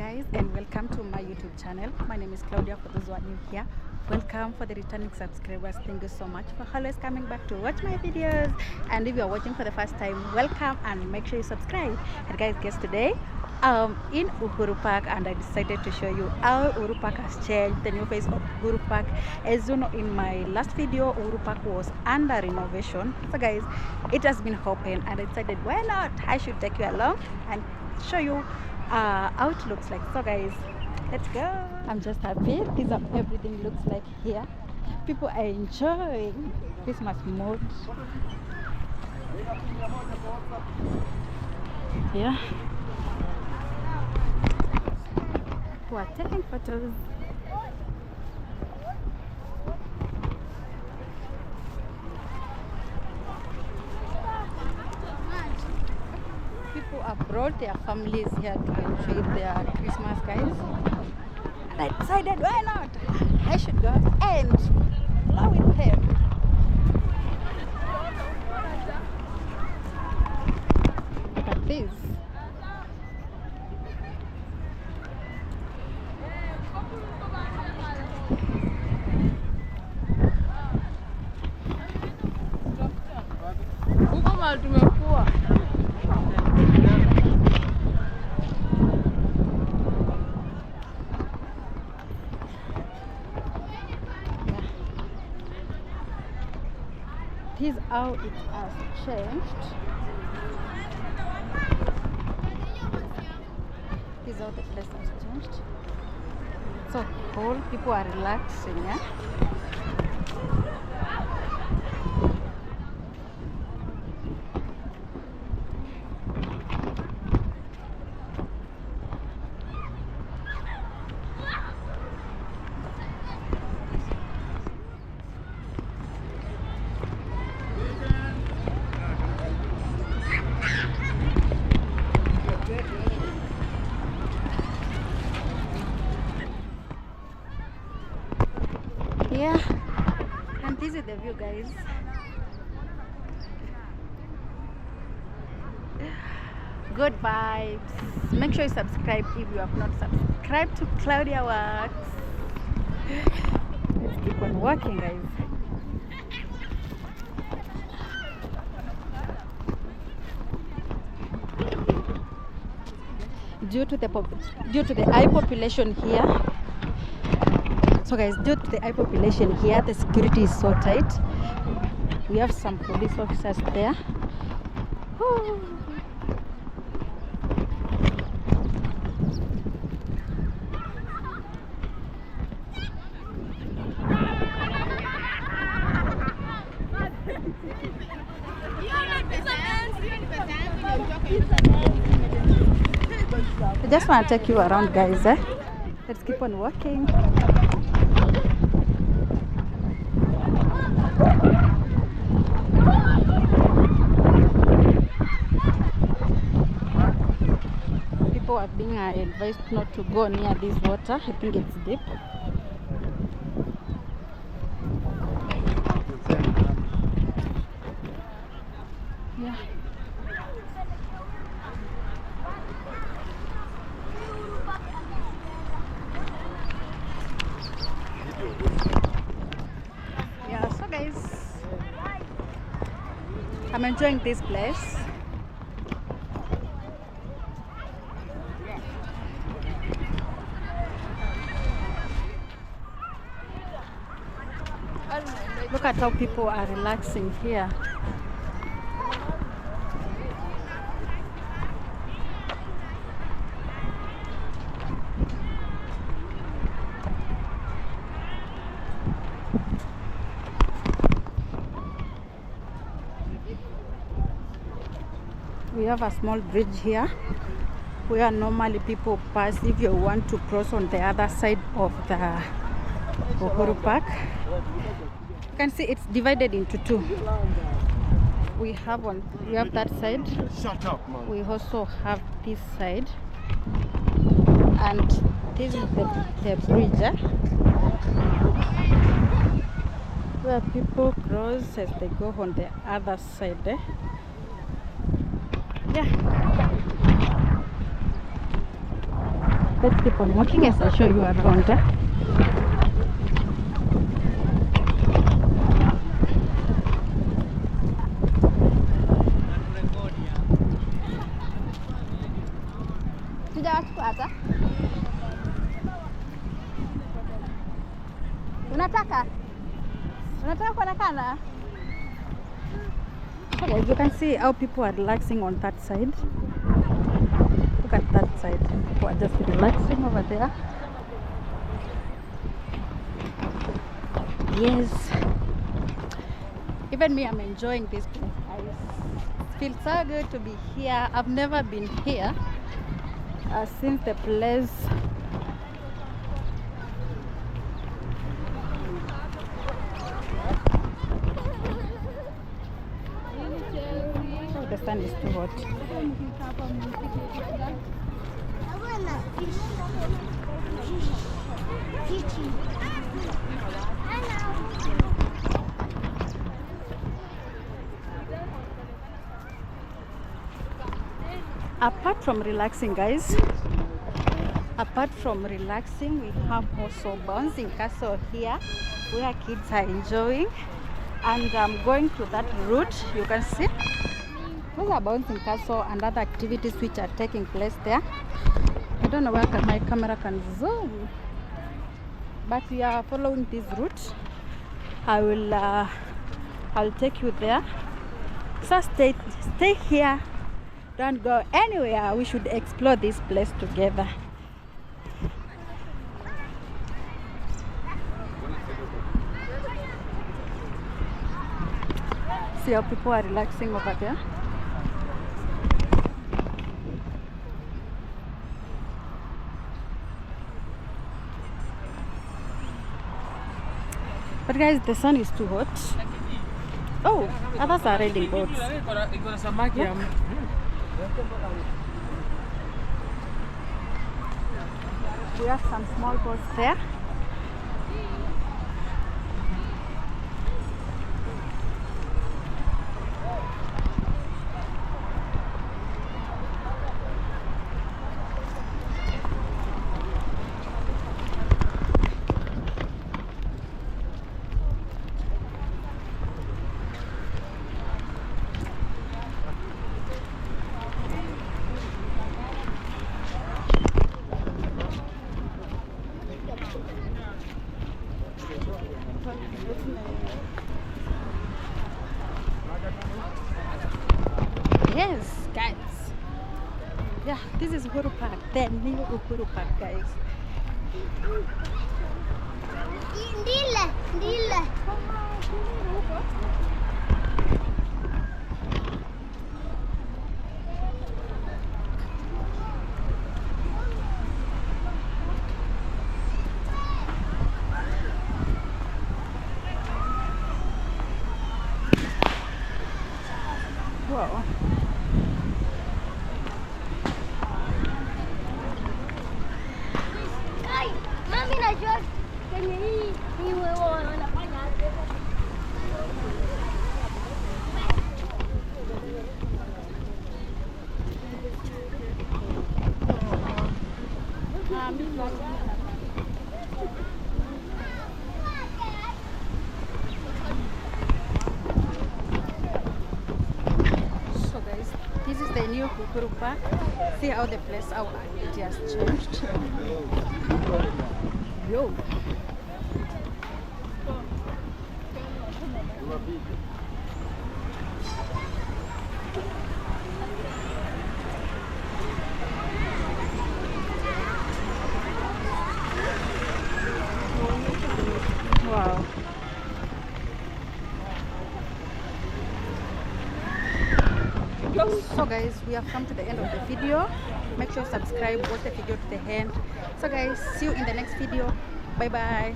guys, and welcome to my YouTube channel. My name is Claudia. For those who are new here, welcome. For the returning subscribers, thank you so much for always coming back to watch my videos. And if you are watching for the first time, welcome and make sure you subscribe. And guys, guess today in Uhuru Park, and I decided to show you how Uhuru Park has changed, the new face of Uhuru Park. As you know, in my last video, Uhuru Park was under renovation. So guys, it has been open, and I decided why not, I should take you along and show you how it looks like. So guys, let's go. I'm just happy. This is how everything looks like here. People are enjoying Christmas mood. Yeah, who are taking photos. People have brought their families here to enjoy their Christmas, guys. And I decided, why not? I should go and play with them. Look at this. This is how it has changed. This is how the place has changed. So all people are relaxing, yeah? Yeah, and this is the view, guys. Good vibes. Make sure you subscribe if you have not subscribed to Claudia Works. Let's keep on walking, guys. Due to the high population here. So guys, due to the high population here, the security is so tight. We have some police officers there. Woo. I just want to take you around, guys. Let's keep on walking. People are being advised not to go near this water. I think it's deep. Yeah. Yeah, so guys, I'm enjoying this place. Look at how people are relaxing here. We have a small bridge here where normally people pass if you want to cross on the other side of the Uhuru Park. You can see it's divided into two. We have that side. Shut up, man. We also have this side, and this is the bridge where people cross as they go on the other side. Yeah. let's keep on walking as I show you around. Unataka kuonekana? Okay, as you can see how people are relaxing on that side. Look at that side. People are just relaxing over there. Yes. Even me, I'm enjoying this place. I feel so good to be here. I've never been here since the place. Oh, the sun is too hot. Apart from relaxing, guys, we have also bouncing castle here where kids are enjoying, and I'm going to that route. You can see those are bouncing castle and other activities which are taking place there. I don't know where my camera can zoom, but we are following this route. I'll take you there, so stay here, don't go anywhere. We should explore this place together. See how people are relaxing over there. But guys, the sun is too hot. Oh, others are riding boats. Look. We have some small boats there. Yes, guys. Yeah, this is Uhuru Park. The new Uhuru Park, guys. Wow. Mami najua kwenye hii wanafanya So guys, this is the new Uhuru Park. See how the place, how it has changed. Yo. Wow. So guys, we have come to the end of the video. Make sure you subscribe, watch the video to the end. So guys, see you in the next video. Bye bye.